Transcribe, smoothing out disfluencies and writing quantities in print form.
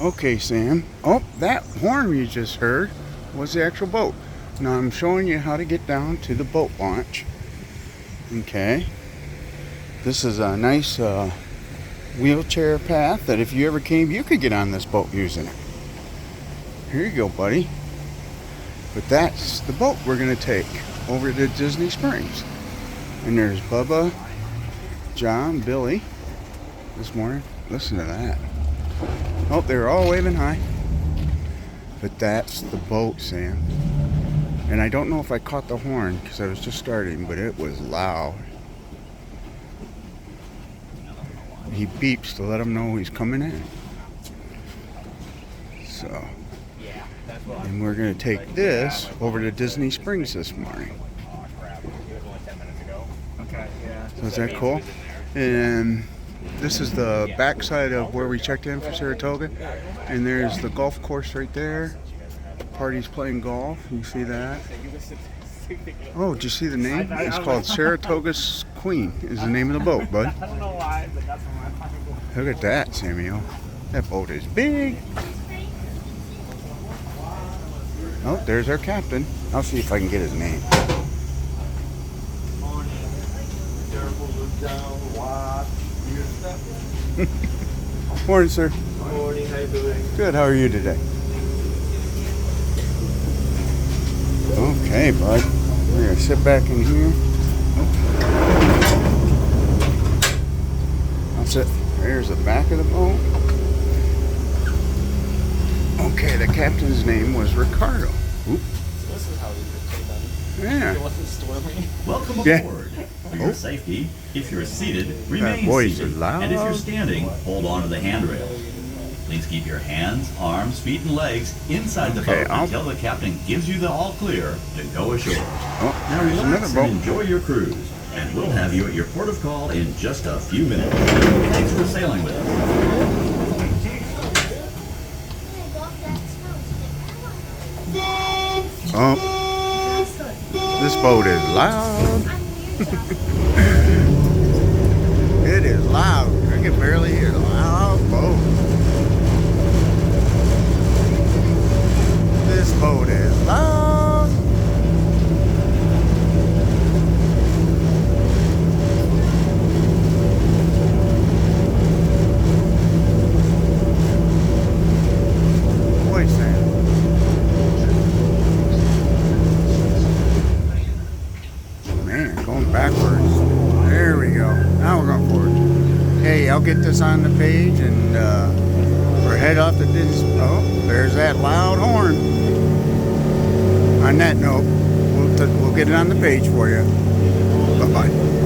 Okay, Sam. Oh, that horn you just heard was the actual boat. Now I'm showing you how to get down to the boat launch. Okay. This is a nice wheelchair path that if you ever came, you could get on this boat using it. Here you go, buddy. But that's the boat we're going to take over to Disney Springs. And there's Bubba, John, Billy this morning. Listen to that. Oh, they're all waving hi. But that's the boat, Sam. And I don't know if I caught the horn because I was just starting, but it was loud. He beeps to let him know he's coming in. So, and we're going to take this over to Disney Springs this morning. So is that cool? And this is the backside of where we checked in for Saratoga. And there's the golf course right there. Party's playing golf. You see that? Oh, did you see the name? It's called Saratoga Queen is the name of the boat, bud. I don't know why, but that's what Look at that, Samuel. That boat is big. Oh, there's our captain. I'll see if I can get his name. Morning, sir. Morning, how you doing? Good, how are you today? Okay, bud. We're going to sit back in here. I'll sit. There's the back of the boat. Okay, the captain's name was Ricardo. Oop. So this is how we were done. Yeah. It wasn't stormy. Welcome Yeah. aboard. For your safety, if you're seated, remain voice seated. is loud. And if you're standing, hold on to the handrail. Please keep your hands, arms, feet, and legs inside the Okay, boat I'll- until the captain gives you the all clear to go ashore. Oh, Now there's relax another and boat. enjoy your cruise, and we'll have you at your port of call in just a few minutes. Thanks for sailing with us. Oh, this boat is loud. It is loud. I can barely hear the loud boat. This boat is loud. Boy, Sam. Man, going backwards. There we go. Now we're going forward. Hey, I'll get this on the page and we're head off to this. Oh, there's that loud horn. On that note, we'll get it on the page for you. Bye-bye.